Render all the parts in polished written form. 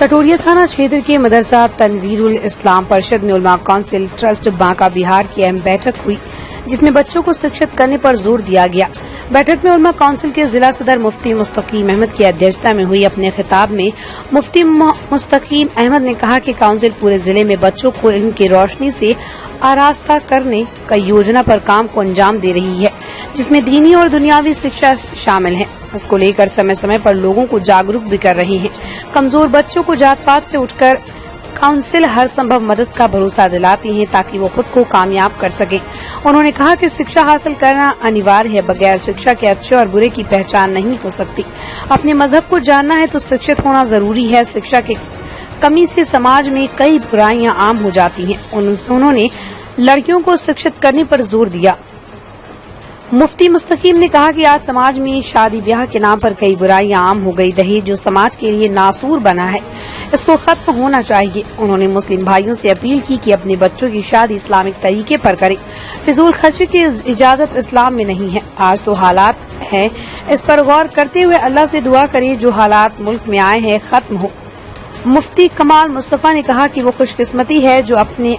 कटोरिया थाना क्षेत्र के मदरसा तनवीरुल इस्लाम परिषद में उलमा काउंसिल ट्रस्ट बांका बिहार की अहम बैठक हुई, जिसमें बच्चों को शिक्षित करने पर जोर दिया गया। बैठक में उलमा काउंसिल के जिला सदर मुफ्ती मुस्तकीम अहमद की अध्यक्षता में हुई। अपने खिताब में मुफ्ती मुस्तकीम अहमद ने कहा कि काउंसिल पूरे जिले में बच्चों को इल्म की रोशनी से आरास्ता करने का योजना पर काम को अंजाम दे रही है, जिसमें दीनी और दुनियावी शिक्षा शामिल है। इसको लेकर समय समय पर लोगों को जागरूक भी कर रही है। कमजोर बच्चों को जात पात से उठकर काउंसिल हर संभव मदद का भरोसा दिलाती है ताकि वो खुद को कामयाब कर सके। उन्होंने कहा कि शिक्षा हासिल करना अनिवार्य है, बगैर शिक्षा के अच्छे और बुरे की पहचान नहीं हो सकती। अपने मजहब को जानना है तो शिक्षित होना जरूरी है। शिक्षा की कमी से समाज में कई बुराइयां आम हो जाती हैं। उन्होंने लड़कियों को शिक्षित करने पर जोर दिया। मुफ्ती मुस्तकीम ने कहा कि आज समाज में शादी ब्याह के नाम पर कई बुराइयां आम हो गई। दहेज जो समाज के लिए नासूर बना है, इसको खत्म होना चाहिए। उन्होंने मुस्लिम भाइयों से अपील की कि अपने बच्चों की शादी इस्लामिक तरीके पर करें। फिजूल खर्ची की इजाजत इस्लाम में नहीं है। आज तो हालात है, इस पर गौर करते हुए अल्लाह से दुआ करें जो हालात मुल्क में आए हैं खत्म हो। मुफ्ती कमाल मुस्तफा ने कहा कि वो खुशकिस्मती है जो अपने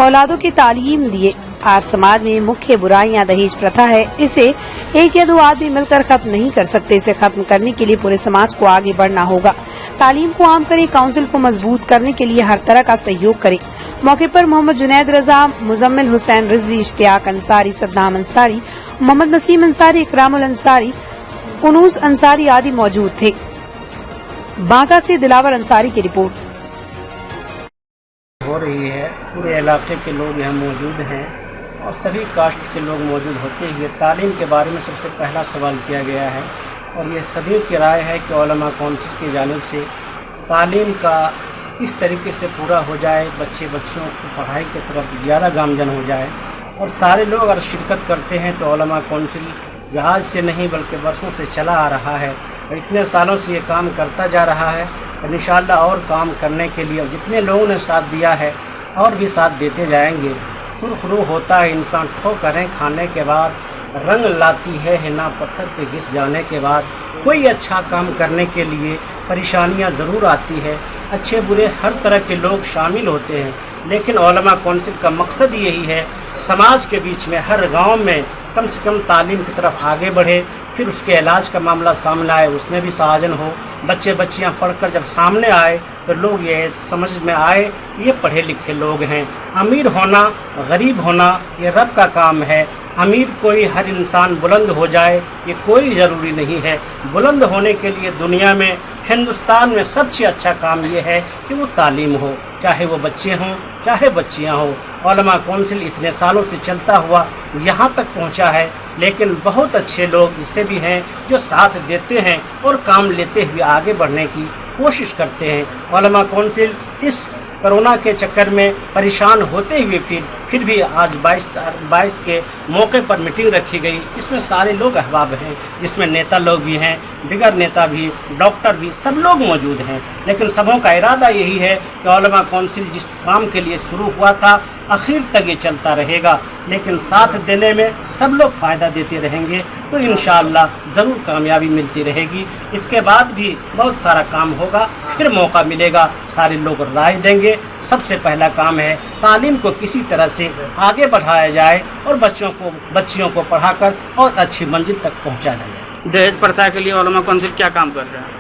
औलादों की तालीम दिए। आज समाज में मुख्य बुराइयां दहेज प्रथा है, इसे एक या दो आदमी मिलकर खत्म नहीं कर सकते। इसे खत्म करने के लिए पूरे समाज को आगे बढ़ना होगा। तालीम को आम करें, काउंसिल को मजबूत करने के लिए हर तरह का सहयोग करें। मौके पर मोहम्मद जुनैद रजा, मुजम्मिल हुसैन रिजवी, इश्तियाक अंसारी, सद्दाम अंसारी, मोहम्मद नसीम अंसारी, इकरामुल अंसारी, उनूस अंसारी आदि मौजूद थे। बांका से दिलावर अंसारी की रिपोर्ट हो रही है। पूरे इलाके के लोग यहाँ मौजूद हैं और सभी कास्ट के लोग मौजूद होते हुए तालीम के बारे में सबसे पहला सवाल किया गया है और ये सभी की राय है कि उलमा काउंसिल की जानिब से तालीम का किस तरीके से पूरा हो जाए, बच्चों की पढ़ाई की तरफ ज़्यादा गामजन हो जाए। और सारे लोग अगर शिरकत करते हैं तो उलमा काउंसिल जहाज से नहीं बल्कि बरसों से चला आ रहा है और इतने सालों से ये काम करता जा रहा है। इंशाअल्लाह और काम करने के लिए जितने लोगों ने साथ दिया है और भी साथ देते जाएंगे। सुरखरू होता है इंसान ठोकरें खाने के बाद, रंग लाती है हिना पत्थर पे घिस जाने के बाद। कोई अच्छा काम करने के लिए परेशानियां ज़रूर आती है, अच्छे बुरे हर तरह के लोग शामिल होते हैं, लेकिन उलमा काउंसिल का मकसद यही है समाज के बीच में हर गांव में कम से कम तालीम की तरफ आगे बढ़े। फिर उसके इलाज का मामला सामने आए, उसमें भी सहाजन हो। बच्चियां पढ़कर जब सामने आए तो लोग ये समझ में आए कि ये पढ़े लिखे लोग हैं। अमीर होना गरीब होना ये रब का काम है। अमीर कोई हर इंसान बुलंद हो जाए ये कोई ज़रूरी नहीं है। बुलंद होने के लिए दुनिया में हिंदुस्तान में सबसे अच्छा काम ये है कि वो तालीम हो, चाहे वो बच्चे हों चाहे बच्चियां हों। उलमा काउंसिल इतने सालों से चलता हुआ यहाँ तक पहुँचा है, लेकिन बहुत अच्छे लोग इससे भी हैं जो साथ देते हैं और काम लेते हुए आगे बढ़ने की कोशिश करते हैं। उलमा काउंसिल इस कोरोना के चक्कर में परेशान होते हुए फिर भी आज 22 के मौके पर मीटिंग रखी गई। इसमें सारे लोग अहबाब हैं, जिसमें नेता लोग भी हैं, बिगर नेता भी, डॉक्टर भी, सब लोग मौजूद हैं। लेकिन सबों का इरादा यही है कि उलमा काउंसिल जिस काम के लिए शुरू हुआ था आखिर तक ये चलता रहेगा, लेकिन साथ देने में सब लोग फ़ायदा देते रहेंगे तो इंशाअल्लाह ज़रूर कामयाबी मिलती रहेगी। इसके बाद भी बहुत सारा काम होगा, फिर मौका मिलेगा, सारे लोग राय देंगे। सबसे पहला काम है तालीम को किसी तरह से आगे बढ़ाया जाए और बच्चियों को पढ़ाकर और अच्छी मंजिल तक पहुँचा जाए। दहेज प्रथा के लिए उलमा काउंसिल क्या काम कर रहा है?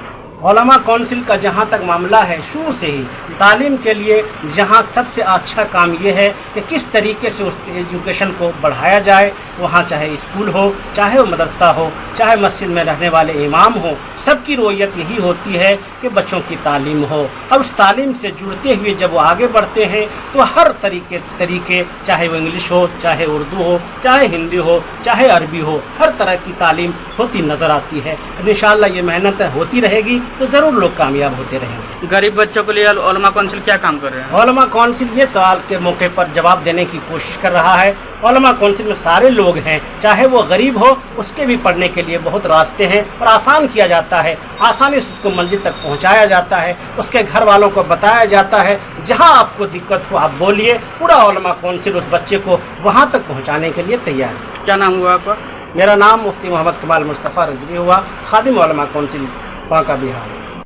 उलमा काउंसिल का जहाँ तक मामला है शुरू से ही तालीम के लिए जहाँ सबसे अच्छा काम ये है कि किस तरीके से उस एजुकेशन को बढ़ाया जाए। वहाँ चाहे स्कूल हो, चाहे वो मदरसा हो, चाहे मस्जिद में रहने वाले इमाम हो, सबकी रोयत यही होती है कि बच्चों की तालीम हो। और उस तालीम से जुड़ते हुए जब वो आगे बढ़ते हैं तो हर तरीके चाहे वो इंग्लिश हो, चाहे उर्दू हो, चाहे हिंदी हो, चाहे अरबी हो, हर तरह की तालीम होती नज़र आती है। इंशाअल्लाह ये मेहनत होती रहेगी तो ज़रूर लोग कामयाब होते रहेंगे। गरीब बच्चों के लिए उलमा काउंसिल क्या काम कर रहे हैं? उलमा काउंसिल ये सवाल के मौके पर जवाब देने की कोशिश कर रहा है। उलमा काउंसिल में सारे लोग हैं, चाहे वो गरीब हो उसके भी पढ़ने के लिए बहुत रास्ते हैं और आसान किया जाता है, आसानी से उसको मंजिल तक पहुंचाया जाता है, उसके घर वालों को बताया जाता है। जहां आपको दिक्कत हो आप बोलिए, पूरा उलमा काउंसिल उस बच्चे को वहां तक पहुंचाने के लिए तैयार है। क्या नाम हुआ आपका? मेरा नाम मुफ्ती मोहम्मद कमाल मुस्तफ़ा रिजवी हुआ, खादिम उलमा काउंसिल बांका बिहार।